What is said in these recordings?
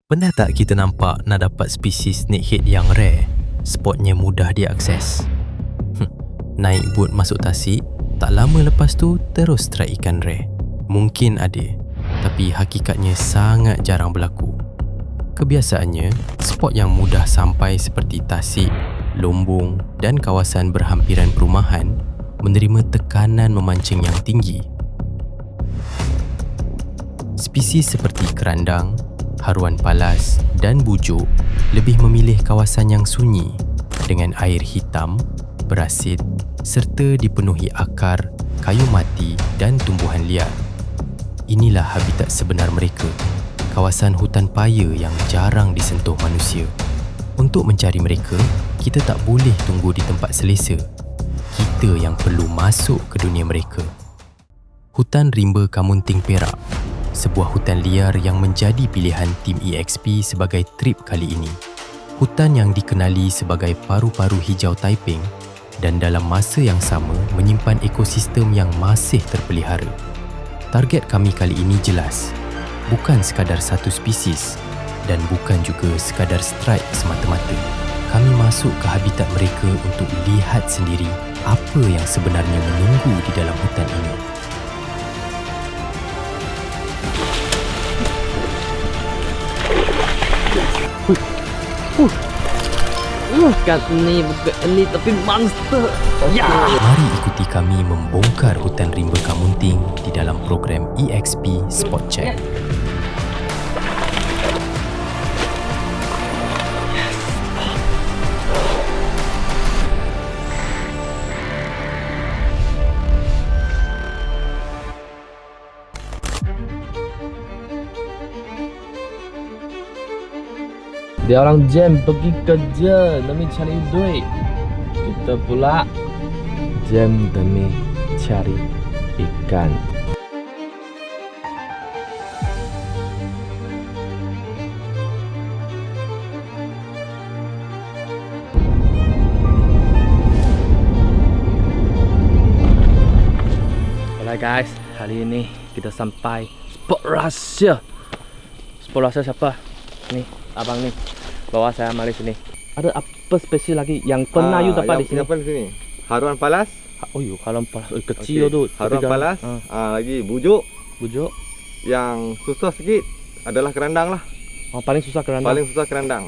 Pernah tak kita nampak nak dapat spesies snakehead yang rare, spotnya mudah diakses? Naik bot masuk tasik, tak lama lepas tu terus strike ikan rare. Mungkin ada, tapi hakikatnya sangat jarang berlaku. Kebiasaannya, spot yang mudah sampai seperti tasik, lombong dan kawasan berhampiran perumahan menerima tekanan memancing yang tinggi. Spesies seperti kerandang, haruan palas dan bujuk lebih memilih kawasan yang sunyi dengan air hitam, berasit serta dipenuhi akar, kayu mati dan tumbuhan liar. Inilah habitat sebenar mereka, kawasan hutan paya yang jarang disentuh manusia. Untuk mencari mereka, kita tak boleh tunggu di tempat selesa. Kita yang perlu masuk ke dunia mereka. Hutan Rimba Kamunting Perak, sebuah hutan liar yang menjadi pilihan tim EXP sebagai trip kali ini. Hutan yang dikenali sebagai paru-paru hijau Taiping dan dalam masa yang sama menyimpan ekosistem yang masih terpelihara. Target kami kali ini jelas, bukan sekadar satu spesies dan bukan juga sekadar strike semata-mata. Kami masuk ke habitat mereka untuk lihat sendiri apa yang sebenarnya menunggu di dalam hutan ini. Kat ni bukan ni tapi monster. Ya. Mari ikuti kami membongkar hutan Rimba Kamunting di dalam program EXP Spot Check. Dia orang jam pergi kerja demi cari duit. Kita pula jam demi cari ikan. Alright guys, hari ini kita sampai spot rahsia. Spot rahsia siapa? Ni, abang ni. Bawa saya mari sini. Ada apa spesial lagi yang pernah you dapat di sini? Apa di sini? Haruan palas. Oh yo, haruan palas. Kecil tu. Haruan palas. Lagi bujuk. Bujuk. Yang susah sikit adalah kerandang lah. Oh, paling susah kerandang. Paling susah kerandang.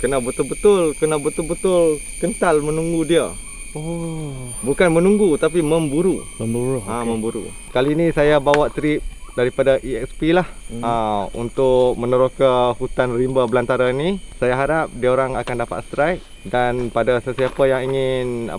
Kena betul-betul kental menunggu dia. Oh. Bukan menunggu tapi memburu. Memburu. Okay. Memburu. Kali ini saya bawa trip daripada EXP lah untuk meneroka hutan rimba belantara ni. Saya harap dia orang akan dapat strike, dan pada sesiapa yang ingin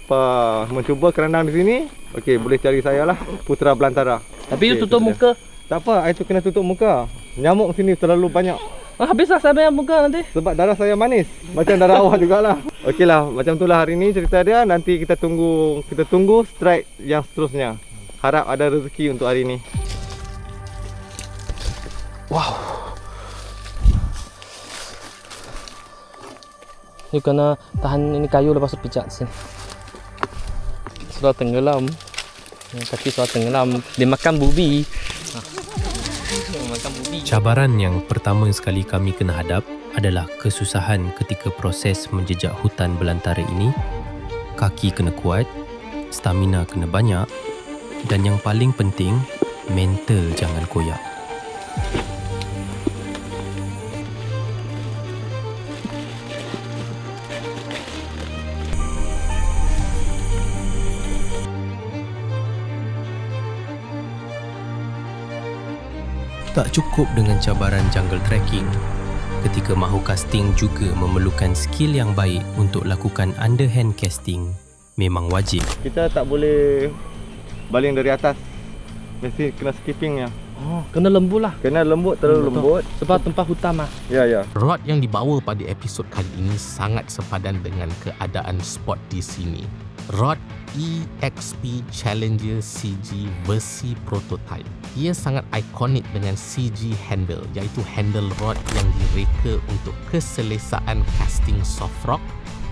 mencuba kerandang di sini, okey, boleh cari saya lah, Putra Belantara. Tapi you tutup muka. Tak apa, itu kena tutup muka. Nyamuk sini terlalu banyak. Habislah saya bayar muka nanti. Sebab darah saya manis, macam darah awak jugalah. Okeylah, macam itulah hari ni cerita dia. Nanti kita tunggu strike yang seterusnya. Harap ada rezeki untuk hari ni. Wow. You kena tahan ini kayu lepas tu pijak sini. Sudah tenggelam. Kaki sudah tenggelam. Dia makan bubi. Makan bubi. Cabaran yang pertama sekali kami kena hadap adalah kesusahan ketika proses menjejak hutan belantara ini. Kaki kena kuat, stamina kena banyak, dan yang paling penting, mental jangan koyak. Tak cukup dengan cabaran jungle trekking, ketika mahu casting juga memerlukan skill yang baik untuk lakukan underhand casting. Memang wajib. Kita tak boleh baling dari atas. Mesti kena skippingnya. Oh, kena lembut lah. Kena lembut, terlalu lembut. Sebab tempat hutan mah. Ya. Rod yang dibawa pada episod kali ini sangat sepadan dengan keadaan spot di sini. Rod EXP Challenger CG versi prototype. Ia sangat ikonik dengan CG handle, iaitu handle rod yang direka untuk keselesaan casting soft rock,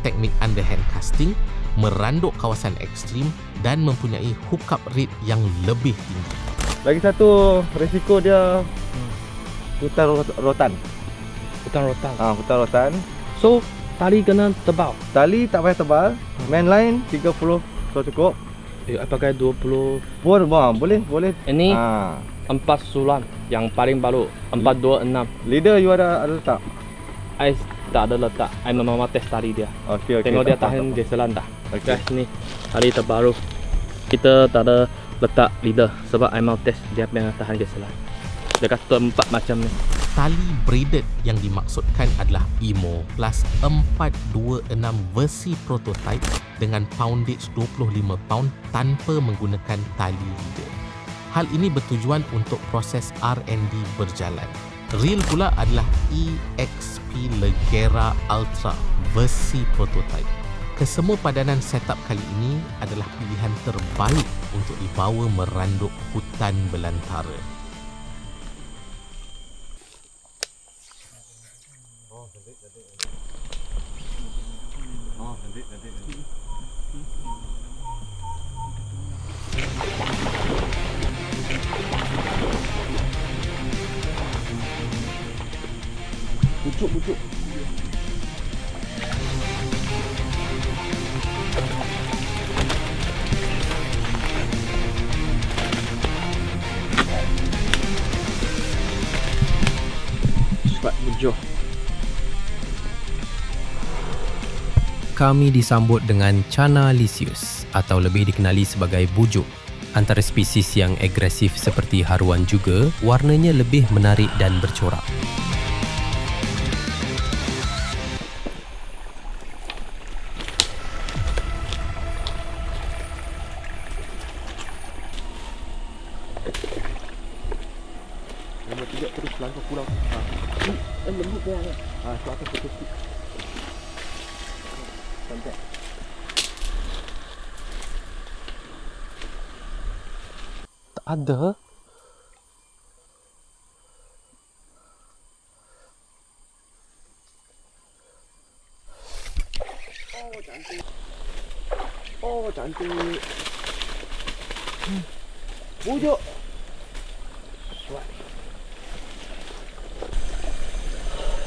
teknik underhand casting, meranduk kawasan ekstrim dan mempunyai hookup rate yang lebih tinggi. Lagi satu risiko dia hutan rotan. Hutan rotan. Hutan rotan. So, tali kena tebal. Tali tak payah tebal. Main line 30 so cukup. Pakai 20. Boleh. Ini Ah. 4 sulan yang paling baru. 426. Leader you ada letak? I tak ada letak. I memang test tali dia. Okey. Tengok dia tak apa, tahan tak apa. geselan tak. Okey. Guys, ni tali terbaru. Kita tak ada letak leader sebab I mau test dia punya tahan geselan. Dia kata 4 macam ni. Tali braided yang dimaksudkan adalah IMO plus 426 versi prototype dengan poundage 25 pound tanpa menggunakan tali leader. Hal ini bertujuan untuk proses R&D berjalan. Reel pula adalah EXP Legera Ultra versi prototype. Kesemua padanan setup kali ini adalah pilihan terbaik untuk dibawa meranduk hutan belantara. Pucuk. Cepat bujuk. Kami disambut dengan Channa lisius atau lebih dikenali sebagai bujuk. Antara spesies yang agresif seperti haruan juga, warnanya lebih menarik dan bercorak. Nombor 3 terus langkah pulau. Lembut dia. Tu atas betul sikit. Santai. Tak ada. Oh, cantik. Bujuk.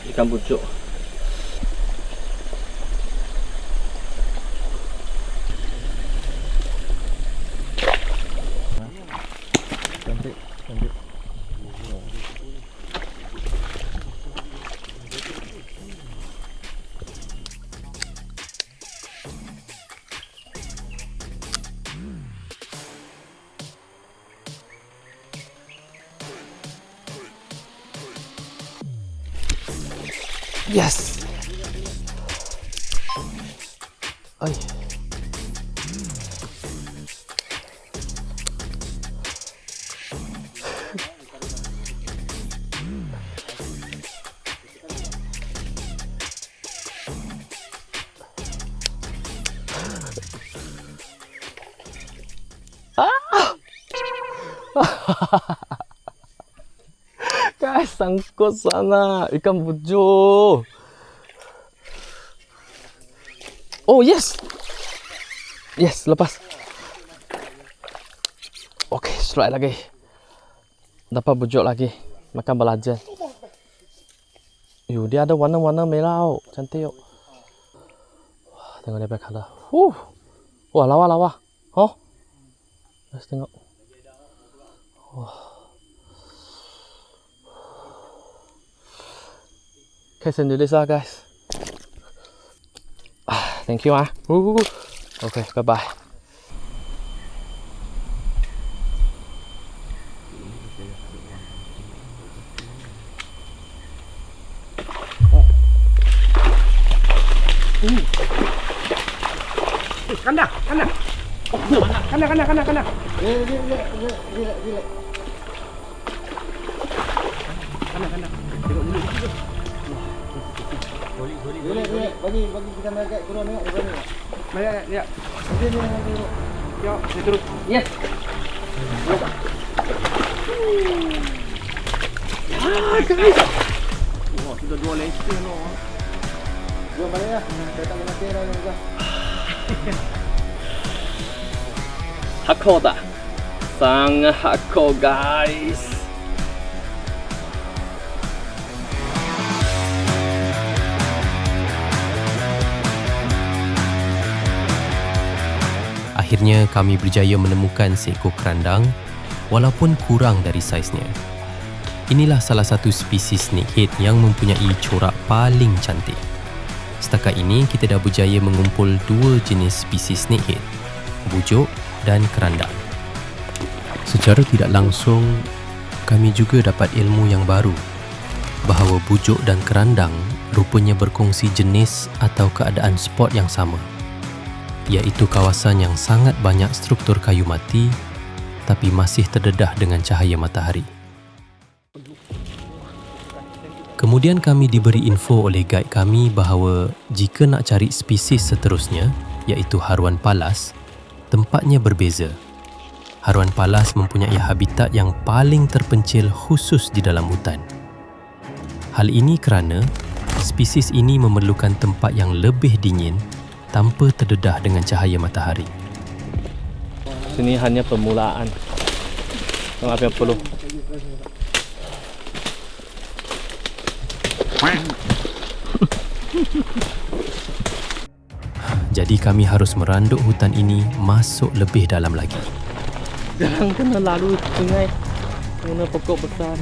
Ikan pucuk. Cantik. Yes. Ay. Guys, sangkut sana ikan bujuk. Oh yes, lepas. Okay, strike lagi. Dapat bujuk lagi. Makan belajan. Dia ada warna-warna merah. Cantik yuk. Wah, tengok dia punya color. Wah, lawa. Let's tengok. Okay, sendiri lah guys. Thank you Okay, bye-bye. Kanda. Kanda. Relax. Bagi kita naik turun tengok depan ni. Ya. Dia Ya, dia turun. Yes. Guys. Wah, sudah 2 lesen loh. Jom balik lah. Saya tak kena kira ni juga. Hardcore tak? Sangat hardcore guys. Akhirnya kami berjaya menemukan seekor kerandang walaupun kurang dari saiznya. Inilah salah satu spesies snakehead yang mempunyai corak paling cantik. Setakat ini kita dah berjaya mengumpul 2 jenis spesies snakehead, bujuk dan kerandang. Secara tidak langsung, kami juga dapat ilmu yang baru bahawa bujuk dan kerandang rupanya berkongsi jenis atau keadaan spot yang sama, iaitu kawasan yang sangat banyak struktur kayu mati tapi masih terdedah dengan cahaya matahari. Kemudian kami diberi info oleh guide kami bahawa jika nak cari spesies seterusnya, iaitu haruan palas, tempatnya berbeza. Haruan palas mempunyai habitat yang paling terpencil khusus di dalam hutan. Hal ini kerana spesies ini memerlukan tempat yang lebih dingin tanpa terdedah dengan cahaya matahari. Sini hanya permulaan. Apa yang perlu? Jadi kami harus meranduk hutan ini masuk lebih dalam lagi. Jangan kena lalu sungai, kena pokok besar.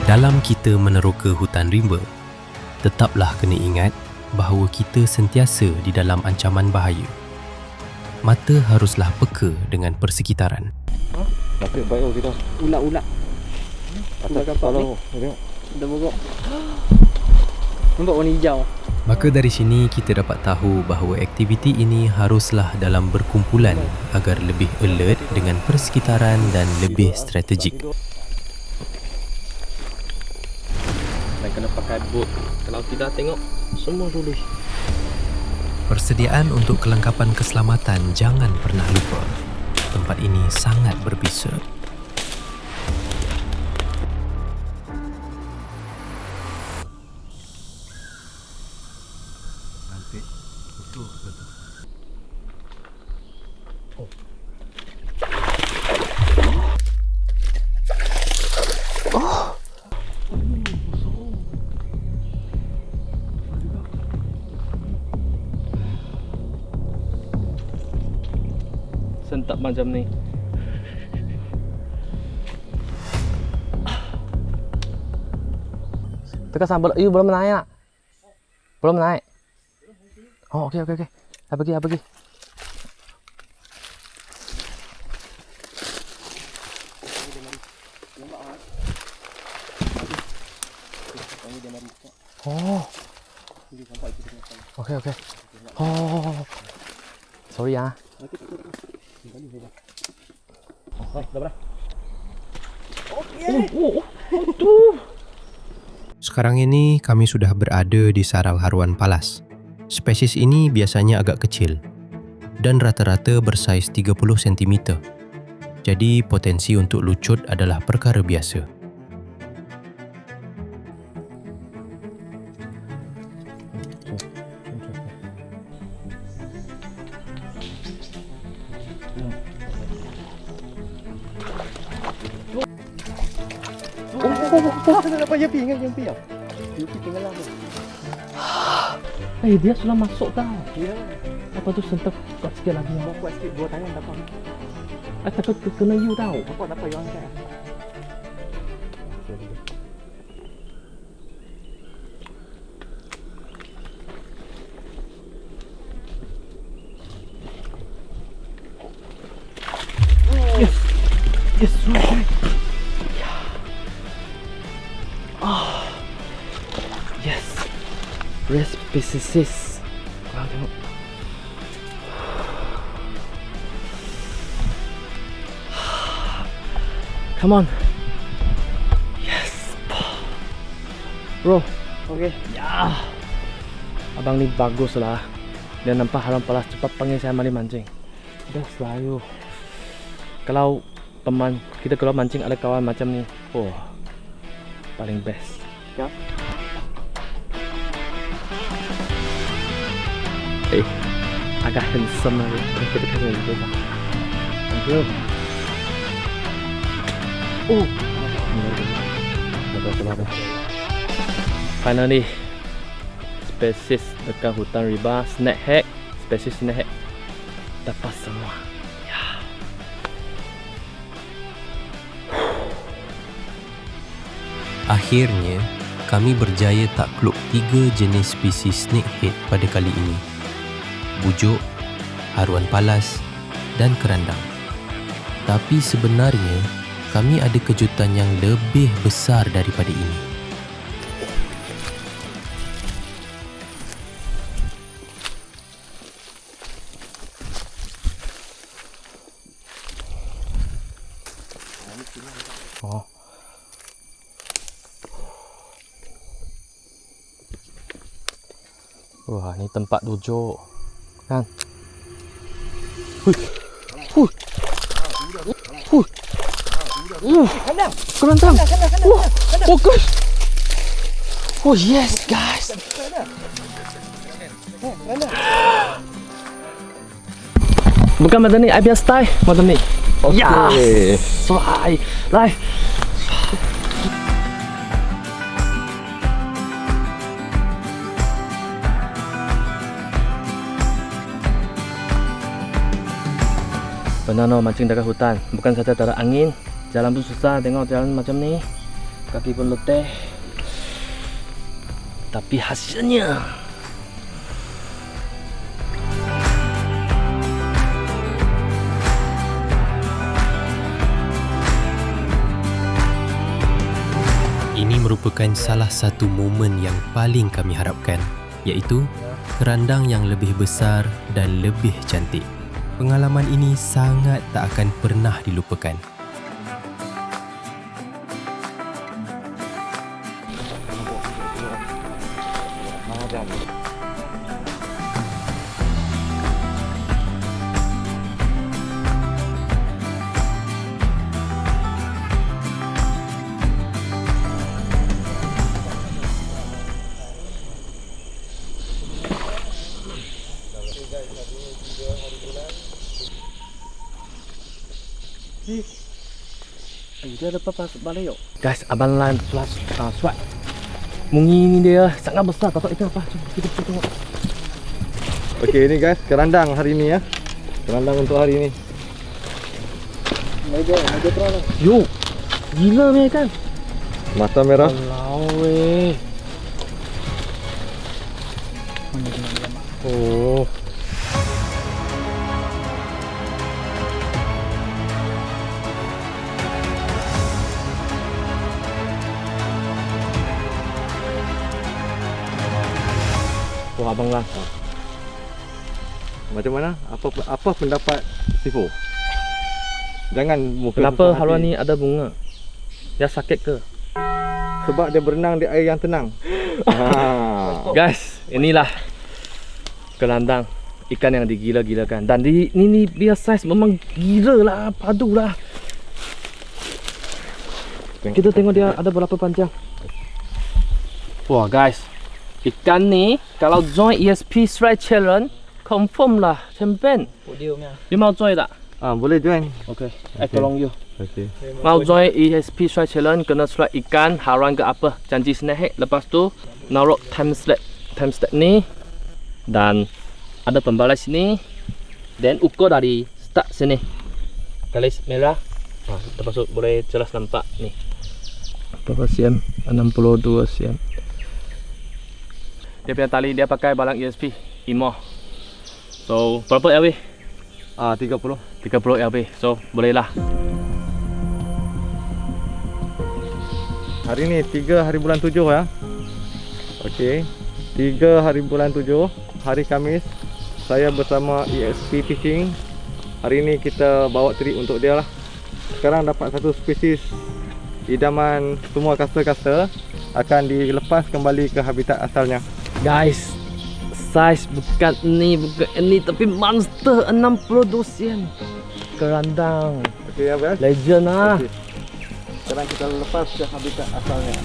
Dalam kita meneroka hutan rimba, tetaplah kena ingat bahawa kita sentiasa di dalam ancaman bahaya. Mata haruslah peka dengan persekitaran. Tapi baik kita. Ulat-ulat. Atas kepala. Tengok. Dah bogok. Nampak warna hijau. Maka dari sini kita dapat tahu bahawa aktiviti ini haruslah dalam berkumpulan agar lebih alert dengan persekitaran dan lebih strategik. Dan kena pakai boot. Kalau tidak tengok semua tulis. Persediaan untuk kelengkapan keselamatan jangan pernah lupa. Tempat ini sangat berbisa. Sentak macam ni. Tekan sambil, you belum naik nak? Belum naik? Oh, okey. Dah pergi. Oh. Okey. Oh. Sorry ah. Sekarang ini kami sudah berada di sarang haruan palas. Spesies ini biasanya agak kecil dan rata-rata bersaiz 30 cm. Jadi potensi untuk lucut adalah perkara biasa. Kenapa Yepi ingat Yepi ah? Yepi tenggelam. Dia sudah masuk tau. Ya. Apa tu sentak kuat sikit lagi. Mau kuat sikit, dua tangan dapat. Takut kena you tau. Dapat yang angkat. Yes, right. Yes. Rest species. Korang tengok. Come on. Yes. Bro. Okey. Ya. Abang ni bagus lah. Dia nampak Haruan Palas cepat panggil saya mari mancing. Dah selalu. Kalau kita keluar mancing ada kawan macam ni, oh paling best. Ya. Agak handsome lagi. Kita kasih dulu pak. Thank you. Oh. Finally, spesies dekat hutan rimba snakehead, spesies snakehead dapat semua. Ya. Akhirnya, kami berjaya takluk 3 jenis spesies snakehead pada kali ini. Bujuk, haruan palas dan kerandang. Tapi sebenarnya, kami ada kejutan yang lebih besar daripada ini. Oh. Wah, ini tempat dojo. Kan? Kerandang. Oh gosh. Oh yes guys. Bukan macam ni, I biar style macam ni. Yes. So I like. Benar no, mancing dekat hutan. Bukan saja tak ada angin, jalan pun susah. Tengok jalan macam ni, kaki pun letih. Tapi hasilnya ini merupakan salah satu momen yang paling kami harapkan, iaitu kerandang yang lebih besar dan lebih cantik. Pengalaman ini sangat tak akan pernah dilupakan. dia ada apa balik yuk. Guys, abang Lan swat. Mungi ni dia sangat besar. Tak tahu ikan apa. Cuba kita tengok. Okey, ini guys, kerandang hari ni ya. Kerandang untuk hari ni. Meja terang. Yo, gila ni ikan. Mata merah. Walau weh. Oh. Wah, abang Lan. Macam mana? Apa pendapat Sifu? Jangan muka Kenapa susah haluan hati. ni ada bunga? Dia sakit ke? Sebab dia berenang di air yang tenang. Guys, inilah kerandang ikan yang digila-gilakan. Dan ini dia saiz memang gila lah, padu lah. Kita tengok dia ada berapa panjang. Wah guys, ikan ni kalau join ESP Strike Challenge confirm lah champion. You mau join tak? Boleh join. Okay, tolong you. Okey. Mau join ESP Strike Challenge kena strike ikan haruan ke apa, janji snakehead. Lepas tu naruh time slap ni dan ada pembalas sini. Dan ukur dari start sini garis merah. Lepas tu boleh jelas nampak ni berapa cm, 62 cm. Dia punya tali dia pakai balang ESP Imo. So berapa LB? 30 LB. So bolehlah. Hari ni 3 hari bulan 7 ya. Okey. 3 hari bulan 7, hari Khamis. Saya bersama ESP Fishing. Hari ni kita bawa trip untuk dia lah. Sekarang dapat satu spesies idaman semua caster-caster akan dilepas kembali ke habitat asalnya. Guys, size bukan ini tapi monster 62 sen. Kerandang. Okey ya, Bas. Legend ah. Okey. Sekarang kita lepas ke habitat asalnya.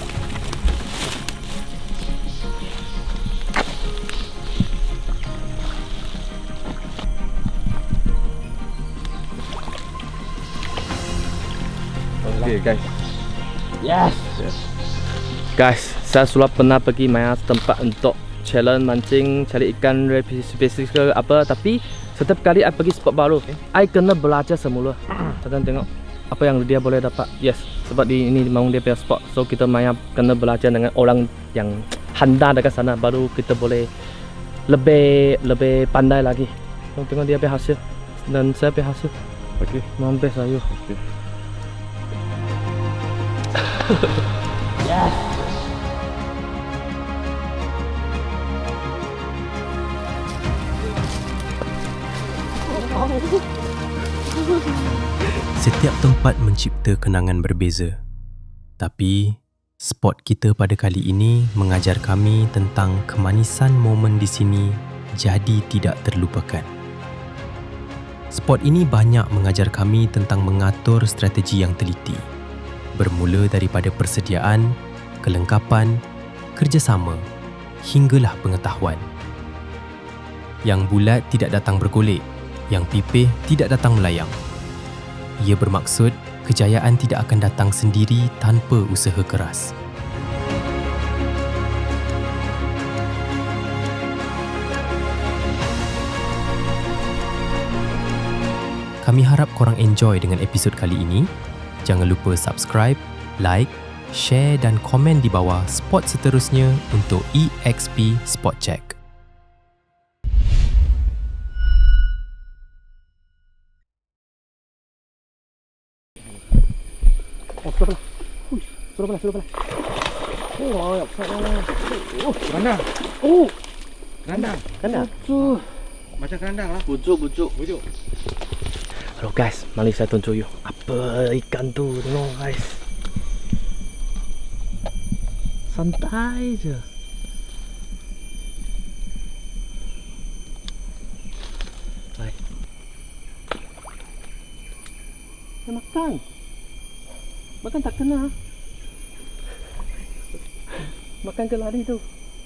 Okey guys. Yes. Guys, saya sudah pernah pergi banyak tempat untuk challenge mancing, cari ikan spesies ke apa, tapi setiap kali I pergi spot baru, I kena belajar semula. Kalian tengok apa yang dia boleh dapat. Yes, sebab ini memang dia punya spot. So kita banyak kena belajar dengan orang yang handal dekat sana, baru kita boleh lebih pandai lagi. Tengok dia punya hasil dan saya punya hasil. Okey. Memang best saya. Okey. Yes. Setiap tempat mencipta kenangan berbeza. Tapi, spot kita pada kali ini mengajar kami tentang kemanisan momen di sini jadi tidak terlupakan. Spot ini banyak mengajar kami tentang mengatur strategi yang teliti. Bermula daripada persediaan, kelengkapan, kerjasama, hinggalah pengetahuan. Yang bulat tidak datang bergolek, yang pipih tidak datang melayang. Ia bermaksud kejayaan tidak akan datang sendiri tanpa usaha keras. Kami harap korang enjoy dengan episod kali ini. Jangan lupa subscribe, like, share dan komen di bawah spot seterusnya untuk EXP Spot Check. Sudah belah. Oh, ya, Kerandang. oh, Kerandang. kan Macam kerandang lah. bujuk. Bujuk. Halo guys, mari saya tunjuk you apa ikan tu, tengok guys. Santai je. Baik. Dia makan. Makan tak kena. Makan ke lari tu.